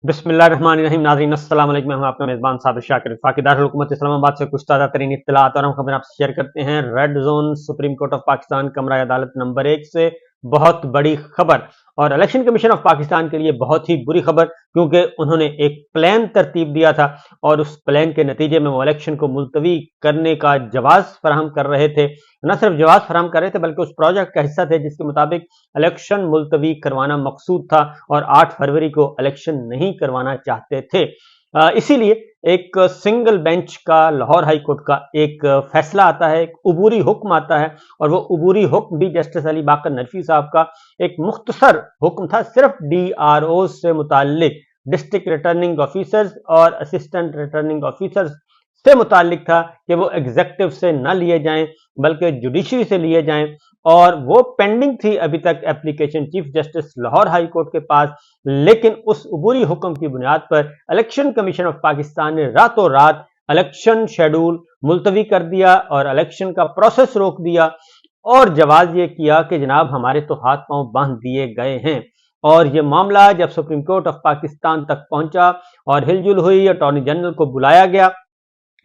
बिस्मिल्लाहिर्रहमानिर्रहीम। नाज़रीन अस्सलाम वालेकुम। मैं हूं आपका मेज़बान साबिर शाकिर। वफाक़-ए-दारुल हुकूमत इस्लामाबाद से कुछ ताज़ा तरीन इत्तलात और हम खबरें आपसे शेयर करते हैं। Red zone supreme court of Pakistan कमरा अदालत नंबर 1 से बहुत बड़ी खबर और इलेक्शन कमीशन ऑफ पाकिस्तान के लिए बहुत ही बुरी खबर, क्योंकि उन्होंने एक प्लान तरतीब दिया था और उस प्लान के नतीजे में वो इलेक्शन को मुलतवी करने का जवाज़ फराहम कर रहे थे। न सिर्फ जवाज़ फराहम कर रहे थे बल्कि उस प्रोजेक्ट का हिस्सा थे जिसके मुताबिक इलेक्शन मुलतवी करवाना मकसूद था और 8 फरवरी को इलेक्शन नहीं करवाना चाहते थे। इसीलिए एक सिंगल बेंच का लाहौर हाई कोर्ट का एक फैसला आता है, एक उबूरी हुक्म आता है और वो उबूरी हुक्म भी जस्टिस अली बाकर नरफी साहब का एक मुख्तसर हुक्म था, सिर्फ DRO से मुताल्लिक, डिस्ट्रिक्ट रिटर्निंग ऑफिसर्स और असिस्टेंट रिटर्निंग ऑफिसर्स से मुताल्लिक था कि वो एग्जेक्टिव से न लिए जाएं बल्कि जुडिशरी से लिए जाएं। और वो पेंडिंग थी अभी तक application chief justice Lahore high court के पास, लेकिन उस उबूरी हुक्म की बुनियाद पर इलेक्शन कमीशन ऑफ पाकिस्तान ने रातों रात इलेक्शन शेड्यूल मुलतवी कर दिया और इलेक्शन का प्रोसेस रोक दिया और जवाब ये किया कि जनाब हमारे तो हाथ पांव बांध दिए गए हैं। और ये मामला जब सुप्रीम कोर्ट ऑफ पाकिस्तान तक पहुंचा और हिलजुल हुई, अटॉर्नी जनरल को बुलाया गया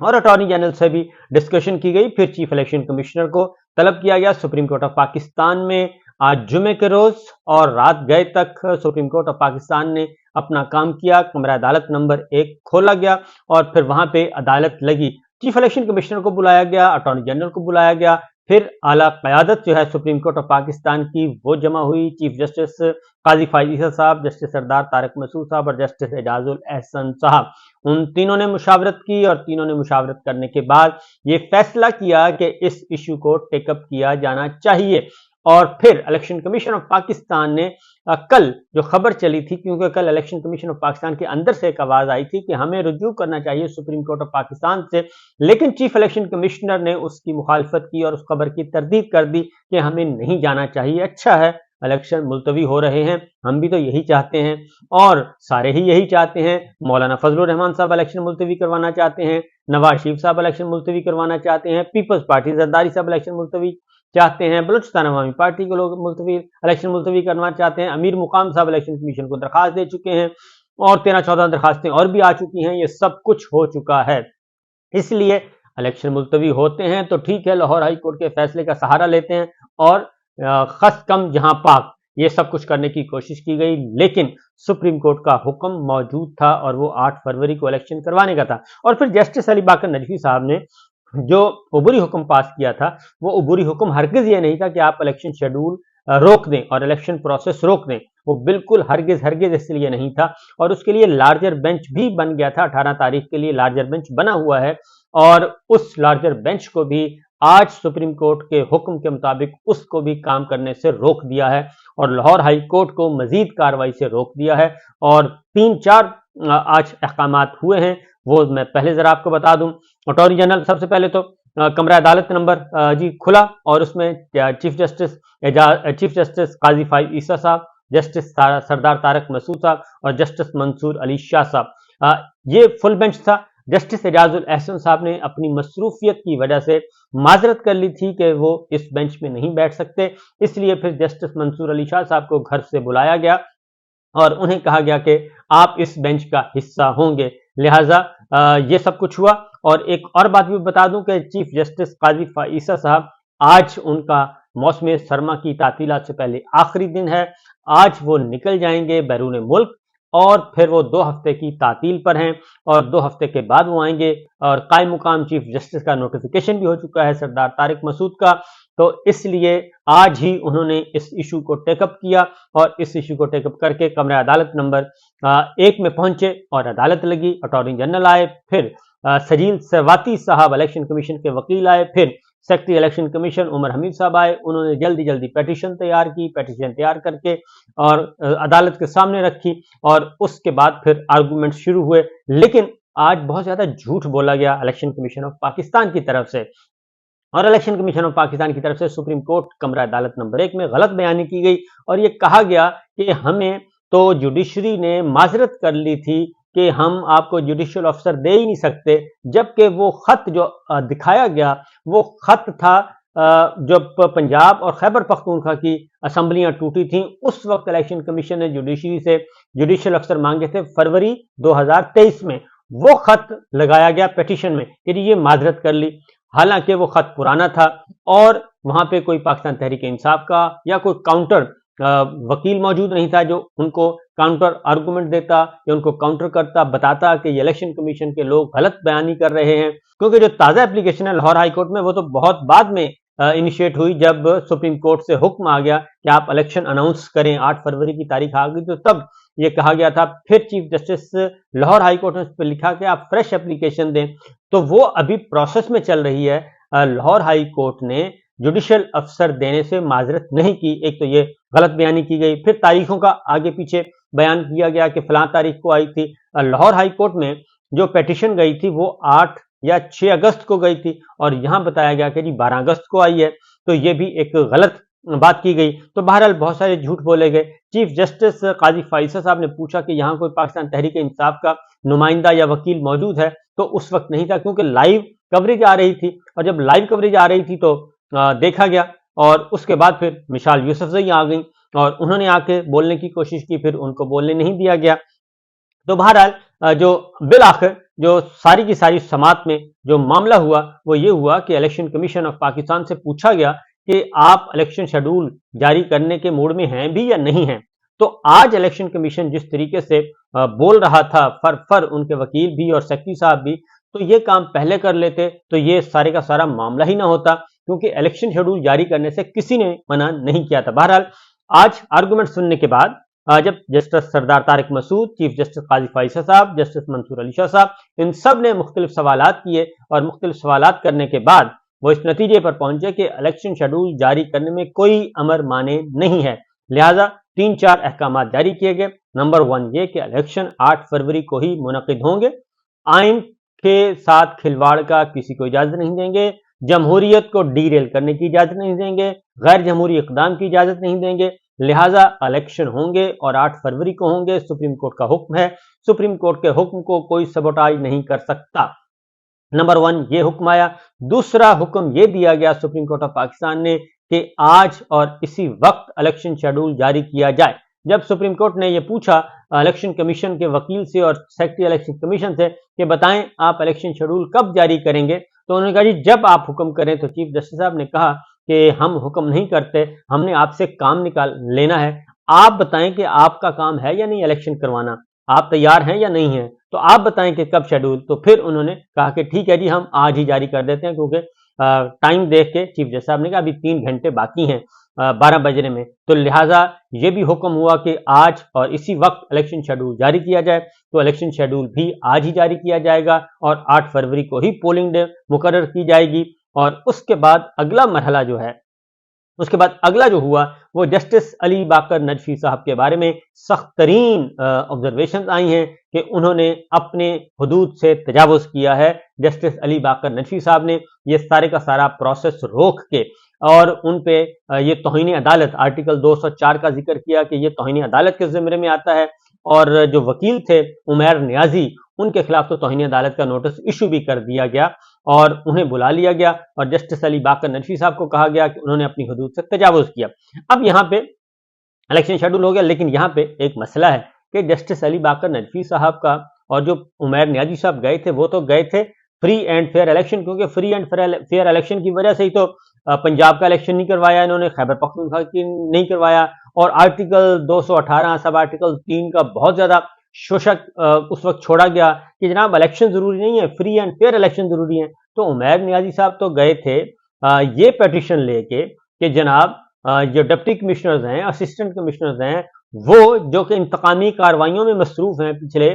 और अटॉर्नी जनरल से भी डिस्कशन की गई, फिर चीफ इलेक्शन कमिश्नर को तलब किया गया। सुप्रीम कोर्ट ऑफ पाकिस्तान में आज जुमे के रोज और रात गए तक सुप्रीम कोर्ट ऑफ पाकिस्तान ने अपना काम किया। कमरा अदालत नंबर 1 खोला गया और फिर वहां पे अदालत लगी। चीफ इलेक्शन कमिश्नर को बुलाया गया, अटॉर्नी जनरल को बुलाया गया, फिर आला क़यादत जो है सुप्रीम कोर्ट ऑफ पाकिस्तान की वो जमा हुई। चीफ जस्टिस काजी फायद ईसा साहब, जस्टिस सरदार तारिक मसूद साहब और जस्टिस एजाजुल एहसन साहब, उन तीनों ने मुशावरत की और तीनों ने मुशावरत करने के बाद ये फैसला किया कि इस इशू को टेकअप किया जाना चाहिए। और फिर इलेक्शन कमीशन ऑफ पाकिस्तान ने कल जो खबर चली थी, क्योंकि कल इलेक्शन कमीशन ऑफ पाकिस्तान के अंदर से एक आवाज आई थी कि हमें रुजू करना चाहिए सुप्रीम कोर्ट ऑफ पाकिस्तान से, लेकिन चीफ इलेक्शन कमिश्नर ने उसकी मुखालफत की और उस खबर की तरदीद कर दी कि हमें नहीं जाना चाहिए। अच्छा है, इलेक्शन मुलतवी हो रहे हैं, हम भी तो यही चाहते हैं और सारे ही यही चाहते हैं। मौलाना फजलुर रहमान साहब इलेक्शन मुलतवी करवाना चाहते हैं, नवाज शरीफ साहब इलेक्शन मुलतवी करवाना चाहते हैं, पीपल्स पार्टी जरदारी साहब इलेक्शन मुलतवी चाहते हैं, बलूचिस्तान अवामी पार्टी के लोग इलेक्शन मुलतवी करना चाहते हैं, अमीर मुकाम साहब इलेक्शन कमीशन को दरखास्त दे चुके हैं और 13-14 दरखास्तें और भी आ चुकी हैं। ये सब कुछ हो चुका है, इसलिए इलेक्शन मुलतवी होते हैं तो ठीक है, लाहौर हाई कोर्ट के फैसले का सहारा लेते हैं और खस कम जहां पाक ये सब कुछ करने की कोशिश की गई, लेकिन सुप्रीम कोर्ट का हुक्म मौजूद था और वो 8 फरवरी को इलेक्शन करवाने का था। और फिर जस्टिस अली बाकर नजफी साहब ने जो उबूरी हुक्म पास किया था, वो उबूरी हुक्म हरगिज ये नहीं था कि आप इलेक्शन शेड्यूल रोक दें और इलेक्शन प्रोसेस रोक दें, वो बिल्कुल हरगिज हरगिज इसलिए नहीं था। और उसके लिए लार्जर बेंच भी बन गया था, 18 तारीख के लिए लार्जर बेंच बना हुआ है और उस लार्जर बेंच को भी आज सुप्रीम कोर्ट के हुक्म के मुताबिक उसको भी काम करने से रोक दिया है और लाहौर हाई कोर्ट को मजीद कार्रवाई से रोक दिया है। और 3-4 आज अहकामात हुए हैं, वो मैं पहले जरा आपको बता दूं। अटॉर्नी जनरल सबसे पहले तो कमरा अदालत नंबर जी खुला और उसमें चीफ जस्टिस काजी फायद ईसा साहब, जस्टिस सरदार तारक मसूद साहब और जस्टिस मंसूर अली शाह साहब, ये फुल बेंच था। जस्टिस एजाजुल एहसन साहब ने अपनी मसरूफियत की वजह से माजरत कर ली थी कि वो इस बेंच में नहीं बैठ सकते, इसलिए फिर जस्टिस मंसूर अली शाह साहब को घर से बुलाया गया और उन्हें कहा गया कि आप इस बेंच का हिस्सा होंगे, लिहाजा ये सब कुछ हुआ। और एक और बात भी बता दूं कि चीफ जस्टिस काजी फायद ईसा साहब, आज उनका मौसम सरमा की तातीलात से पहले आखिरी दिन है, आज वो निकल जाएंगे बैरून मुल्क और फिर वो 2 हफ्ते की तातील पर हैं और 2 हफ्ते के बाद वो आएंगे। और कायम मुकाम चीफ जस्टिस का नोटिफिकेशन भी हो चुका है सरदार तारिक मसूद का, तो इसलिए आज ही उन्होंने इस इशू को टेकअप किया और इस इशू को टेकअप करके कमरा अदालत नंबर 1 में पहुंचे और अदालत लगी। अटॉर्नी जनरल आए, फिर सजील सरवाती साहब इलेक्शन कमीशन के वकील आए, फिर secretary election commission Umar Hamid sahab आए, उन्होंने जल्दी जल्दी पेटिशन तैयार की, पेटिशन तैयार करके और अदालत के सामने रखी और उसके बाद फिर आर्गूमेंट शुरू हुए। लेकिन आज बहुत ज्यादा झूठ बोला गया इलेक्शन कमीशन ऑफ पाकिस्तान की तरफ से और इलेक्शन कमीशन ऑफ पाकिस्तान की तरफ से सुप्रीम कोर्ट कमरा अदालत नंबर 1 में गलत बयानी की गई और ये कहा गया कि हमें तो जुडिशरी ने माजरत कर ली थी कि हम आपको जुडिशियल ऑफिसर दे ही नहीं सकते, जबकि वो खत जो दिखाया गया वो खत था जब पंजाब और खैबर पख्तूनख्वा की असेंबलियां टूटी थीं, उस वक्त इलेक्शन कमीशन ने जुडिशरी से जुडिशियल अफसर मांगे थे फरवरी 2023 में। वो खत लगाया गया पिटीशन में कि ये माजरत कर ली। हालांकि वो खत पुराना था और वहां पे कोई पाकिस्तान तहरीक इंसाफ का या कोई काउंटर वकील मौजूद नहीं था जो उनको काउंटर आर्गुमेंट देता या उनको काउंटर करता, बताता कि ये इलेक्शन कमीशन के लोग गलत बयानी कर रहे हैं। क्योंकि जो ताज़ा एप्लीकेशन है लाहौर हाई कोर्ट में, वो तो बहुत बाद में इनिशिएट हुई, जब सुप्रीम कोर्ट से हुक्म आ गया कि आप इलेक्शन अनाउंस करें। 8 फरवरी की तारीख आ गई तो तब ये कहा गया था। फिर chief justice Lahore high court ने उस पर लिखा कि आप फ्रेश एप्लीकेशन दें, तो वो अभी प्रोसेस में चल रही है। लाहौर हाई कोर्ट ने जुडिशियल अफसर देने से माजरत नहीं की। एक तो ये गलत बयानी की गई, फिर तारीखों का आगे पीछे बयान किया गया कि फलां तारीख को आई थी। लाहौर हाई कोर्ट में जो पिटीशन गई थी वो 8 या 6 अगस्त को गई थी और यहां बताया गया कि जी 12 अगस्त को आई है, तो ये भी एक गलत बात की गई। तो बहरहाल बहुत सारे झूठ बोले गए। चीफ जस्टिस काजी फाइसा साहब ने पूछा कि यहाँ कोई पाकिस्तान तहरीक इंसाफ का नुमाइंदा या वकील मौजूद है, तो उस वक्त नहीं था क्योंकि लाइव कवरेज आ रही थी। और जब लाइव कवरेज आ रही थी तो देखा गया, और उसके बाद फिर मिसाल यूसुफजई आ गई और उन्होंने आके बोलने की कोशिश की, फिर उनको बोलने नहीं दिया गया। तो बहरहाल जो बिल आखिर जो सारी की सारी समात में जो मामला हुआ वो ये हुआ कि इलेक्शन कमीशन ऑफ पाकिस्तान से पूछा गया कि आप इलेक्शन शेड्यूल जारी करने के मूड में हैं भी या नहीं हैं। तो आज इलेक्शन कमीशन जिस तरीके से बोल रहा था, फर उनके वकील भी और सेक्रेटरी साहब भी, तो ये काम पहले कर लेते तो ये सारे का सारा मामला ही ना होता, क्योंकि इलेक्शन शेड्यूल जारी करने से किसी ने मना नहीं किया था। बहरहाल आज आर्गुमेंट सुनने के बाद जब जस्टिस सरदार तारिक मसूद, चीफ जस्टिस काजी फाइसा साहब, जस्टिस मंसूर अली शाह साहब, इन सब ने मुख्तलिफ सवालात किए और मुख्तलिफ सवालात करने के बाद वो इस नतीजे पर पहुंचे कि इलेक्शन शेड्यूल जारी करने में कोई अमर माने नहीं है। लिहाजा 3-4 अहकाम जारी किए गए। नंबर 1 ये कि इलेक्शन 8 फरवरी को ही मुनक़िद होंगे। आइन के साथ खिलवाड़ का किसी को इजाजत नहीं देंगे। जमहूरियत को डीरेल करने की इजाजत नहीं देंगे। गैर जमहूरी इक़दाम की इजाजत नहीं देंगे। लिहाजा इलेक्शन होंगे और 8 फरवरी को होंगे। सुप्रीम कोर्ट का हुक्म है, सुप्रीम कोर्ट के हुक्म को कोई सबोटाज नहीं कर सकता। नंबर 1 ये हुक्म आया। दूसरा हुक्म ये दिया गया सुप्रीम कोर्ट ऑफ पाकिस्तान ने कि आज और इसी वक्त इलेक्शन शेड्यूल जारी किया जाए। जब सुप्रीम कोर्ट ने यह पूछा इलेक्शन कमीशन के वकील से और सेक्रेटरी इलेक्शन कमीशन से कि बताएं आप इलेक्शन शेड्यूल कब जारी करेंगे, तो उन्होंने कहा जी जब आप हुक्म करें। तो चीफ जस्टिस साहब ने कहा कि हम हुक्म नहीं करते, हमने आपसे काम निकाल लेना है। आप बताएं कि आपका काम है या नहीं इलेक्शन करवाना, आप तैयार हैं या नहीं हैं, तो आप बताएं कि कब शेड्यूल। तो फिर उन्होंने कहा कि ठीक है जी हम आज ही जारी कर देते हैं, क्योंकि टाइम देख के चीफ जस्टिस साहब ने कहा अभी 3 घंटे बाकी हैं 12 बजने में। तो लिहाजा ये भी हुक्म हुआ कि आज और इसी वक्त इलेक्शन शेड्यूल जारी किया जाए। तो इलेक्शन शेड्यूल भी आज ही जारी किया जाएगा और 8 फरवरी को ही पोलिंग डे मुकर्रर की जाएगी। और उसके बाद अगला मरहला जो है, उसके बाद अगला जो हुआ वो जस्टिस अली बाकर नजफी साहब के बारे में सख्त तरीन ऑब्जर्वेशन आई हैं कि उन्होंने अपने हुदूद से तजावुज किया है। जस्टिस अली बाकर नजफी साहब ने ये सारे का सारा प्रोसेस रोक के और उन पे ये तौहीन अदालत आर्टिकल 204 का जिक्र किया कि ये तौहीन अदालत के ज़िम्मे में आता है। और जो वकील थे उमैर नियाजी, उनके खिलाफ तो तौहीन अदालत का नोटिस इशू भी कर दिया गया और उन्हें बुला लिया गया और जस्टिस अली बाकर नजफी साहब को कहा गया कि उन्होंने अपनी हुदूद से तजावुज किया। अब यहाँ पे इलेक्शन शेड्यूल हो गया, लेकिन यहाँ पे एक मसला है कि जस्टिस अली बाकर नजफी साहब का और जो उमैर नियाजी साहब गए थे वो तो गए थे फ्री एंड फेयर इलेक्शन, क्योंकि फ्री एंड फेयर इलेक्शन की वजह से ही तो पंजाब का इलेक्शन नहीं करवाया इन्होंने, खैबर पख्तूनख्वा की नहीं करवाया। और आर्टिकल 218 सब आर्टिकल 3 का बहुत ज्यादा शोषक उस वक्त छोड़ा गया कि जनाब इलेक्शन जरूरी नहीं है, फ्री एंड फेयर इलेक्शन जरूरी है। तो उमैर नियाजी साहब तो गए थे ये पिटीशन लेके कि जनाब जो डिप्टी कमिश्नर्स हैं, असिस्टेंट कमिश्नर्स हैं, वो जो कि इंतकामी कार्रवाइयों में मसरूफ हैं पिछले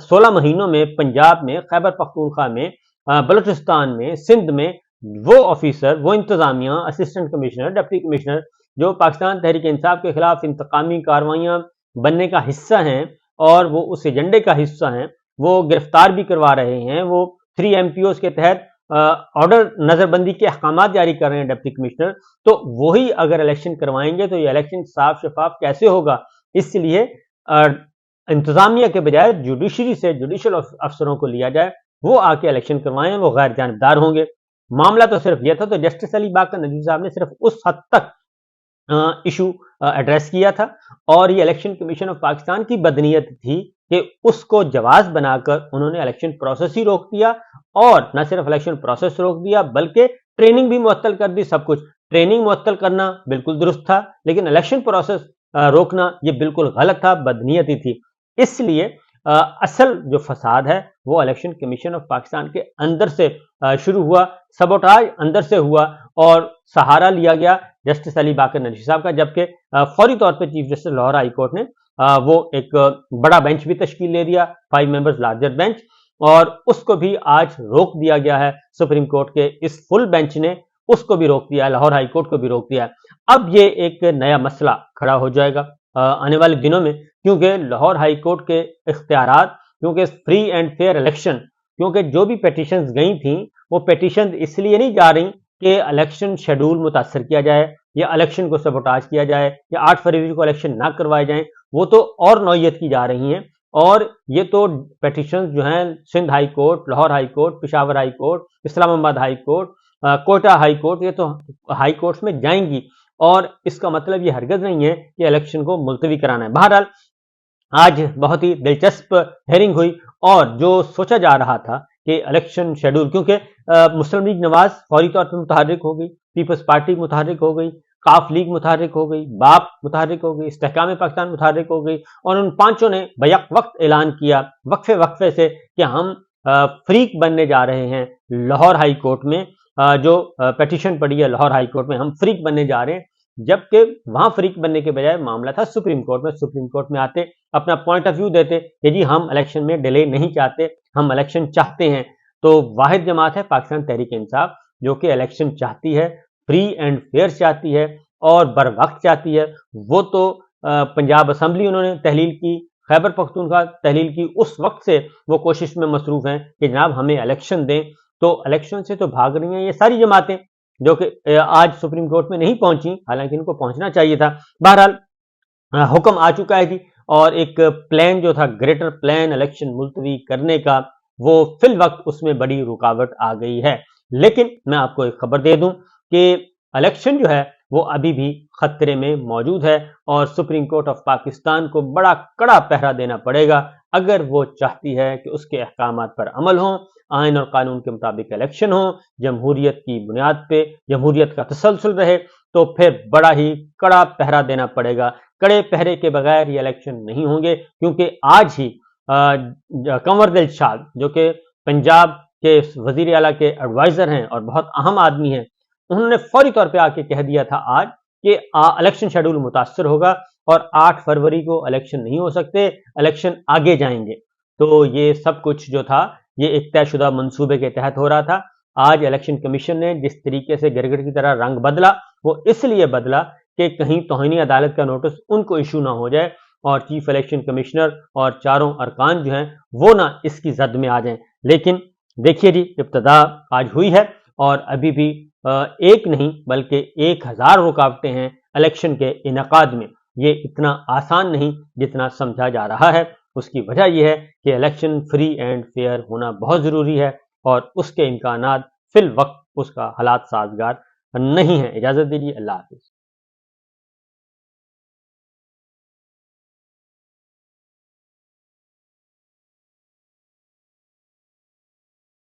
16 महीनों में पंजाब में, खैबर पख्तूनख्वा में, बलूचिस्तान में, सिंध में, वो ऑफिसर, वो इंतजामिया, असिस्टेंट कमिश्नर, डिप्टी कमिश्नर जो पाकिस्तान तहरीक इंसाफ के खिलाफ इंतकामी कार्रवाइयां बनने का हिस्सा हैं और वो उस एजेंडे का हिस्सा हैं, वो गिरफ्तार भी करवा रहे हैं। वो 3 MPOs के तहत ऑर्डर नजरबंदी के अहकाम जारी कर रहे हैं डिप्टी कमिश्नर। तो वही अगर इलेक्शन करवाएंगे तो ये इलेक्शन साफ शफाफ कैसे होगा। इसलिए इंतजामिया के बजाय जुडिशरी से जुडिशल अफसरों को लिया जाए, वो आके इलेक्शन करवाएं, वो गैर जानबदार होंगे। मामला तो सिर्फ यह था, तो जस्टिस अली बाकर नजीर साहब ने सिर्फ उस हद तक इशू एड्रेस किया था और ये इलेक्शन कमीशन ऑफ पाकिस्तान की बदनीयत थी कि उसको जवाज बनाकर उन्होंने इलेक्शन प्रोसेस ही रोक दिया और न सिर्फ इलेक्शन प्रोसेस रोक दिया बल्कि ट्रेनिंग भी मुअत्तल कर दी। सब कुछ ट्रेनिंग मुअत्तल करना बिल्कुल दुरुस्त था, लेकिन इलेक्शन प्रोसेस रोकना ये बिल्कुल गलत था, बदनीयती थी। इसलिए असल जो फसाद है वो इलेक्शन कमीशन ऑफ पाकिस्तान के अंदर से शुरू हुआ, सबोटाज अंदर से हुआ और सहारा लिया गया जस्टिस अली बाकर नजीर साहब का, जबकि फौरी तौर पर chief justice Lahore high court ने वो एक बड़ा बेंच भी तश्कील ले दिया, 5 मेंबर्स लार्जर बेंच, और उसको भी आज रोक दिया गया है। सुप्रीम कोर्ट के इस फुल बेंच ने उसको भी रोक दिया है, लाहौर हाई कोर्ट को भी रोक दिया है। अब ये एक नया मसला खड़ा हो जाएगा आने वाले दिनों में, क्योंकि लाहौर हाई कोर्ट के इख्तियारात, क्योंकि फ्री एंड फेयर इलेक्शन, क्योंकि जो भी पेटिशंस गई थी वो पेटिशन इसलिए नहीं जा रही कि इलेक्शन शेड्यूल मुतासर किया जाए या इलेक्शन को सबोटाज किया जाए या 8 फरवरी को इलेक्शन ना करवाए जाएं, वो तो और नौयत की जा रही हैं। और ये तो पेटिशन जो हैं Sindh high court, Lahore high court, Peshawar high court, Islamabad high court, Quetta high court, ये तो हाई कोर्ट्स में जाएंगी और इसका मतलब ये हरगज नहीं है कि इलेक्शन को मुलतवी कराना है। बहरहाल आज बहुत ही दिलचस्प हेयरिंग हुई और जो सोचा जा रहा था कि इलेक्शन शेड्यूल, क्योंकि मुस्लिम लीग नवाज फौरी तौर पर मुतहर्रिक हो गई, पीपल्स पार्टी मुतहर्रिक हो गई, काफ लीग मुतहर्रिक हो गई, बाप मुतहर्रिक हो गई, इस्तेहकाम पाकिस्तान मुतहर्रिक हो गई और उन पांचों ने बैक वक्त ऐलान किया वक्फे वक्फे से कि हम फ्रीक बनने जा रहे हैं लाहौर हाई कोर्ट में। जो पेटिशन पड़ी है लाहौर हाई कोर्ट में, हम फ्रीक बनने जा रहे हैं, जबकि वहां फ्रीक बनने के बजाय मामला था सुप्रीम कोर्ट में। सुप्रीम कोर्ट में आते, अपना पॉइंट ऑफ व्यू देते कि जी हम इलेक्शन में डिले नहीं चाहते, हम इलेक्शन चाहते हैं। तो वाहिद जमात है पाकिस्तान तहरीक इंसाफ जो कि इलेक्शन चाहती है, फ्री एंड फेयर चाहती है और बर वक्त चाहती है। वो तो पंजाब असम्बली उन्होंने तहलील की, खैबर पख्तूनख्वा तहलील की, उस वक्त से वो कोशिश में मसरूफ हैं कि जनाब हमें इलेक्शन दें। तो इलेक्शन से तो भाग रही हैं ये सारी जमातें जो कि आज सुप्रीम कोर्ट में नहीं पहुंची, हालांकि इनको पहुंचना चाहिए था। बहरहाल हुक्म आ चुका है जी, और एक प्लान जो था ग्रेटर प्लान इलेक्शन मुलतवी करने का, वो फिल वक्त उसमें बड़ी रुकावट आ गई है। लेकिन मैं आपको एक खबर दे दूं कि इलेक्शन जो है वो अभी भी खतरे में मौजूद है और सुप्रीम कोर्ट ऑफ पाकिस्तान को बड़ा कड़ा पहरा देना पड़ेगा अगर वो चाहती है कि उसके अहकामात पर अमल हो, आइन और कानून के मुताबिक इलेक्शन हो, जमहूरियत की बुनियाद पे जमहूरियत का तसलसल रहे, तो फिर बड़ा ही कड़ा पहरा देना पड़ेगा। कड़े पहरे के बगैर ये इलेक्शन नहीं होंगे, क्योंकि आज ही कंवर दिलशाद जो कि पंजाब के वजीर आला के एडवाइजर हैं और बहुत अहम आदमी हैं, उन्होंने फौरी तौर पे आके कह दिया था आज कि इलेक्शन शेड्यूल मुतासर होगा और 8 फरवरी को इलेक्शन नहीं हो सकते, इलेक्शन आगे जाएंगे। तो ये सब कुछ जो था ये एक तयशुदा मंसूबे के तहत हो रहा था। आज इलेक्शन कमीशन ने जिस तरीके से गिरगिट की तरह रंग बदला, वो इसलिए बदला कि कहीं तौहीनी अदालत का नोटिस उनको इशू ना हो जाए और चीफ इलेक्शन कमिश्नर और चारों अरकान जो हैं वो ना इसकी जद में आ जाएं। लेकिन देखिए जी, इब्तदा आज हुई है और अभी भी एक नहीं बल्कि 1000 रुकावटें हैं इलेक्शन के इनेकाद में। ये इतना आसान नहीं जितना समझा जा रहा है। उसकी वजह यह है कि इलेक्शन फ्री एंड फेयर होना बहुत ज़रूरी है और उसके इम्कानात फिल वक्त उसका हालात साजगार नहीं है। इजाज़त दीजिए, अल्लाह हाफिज़।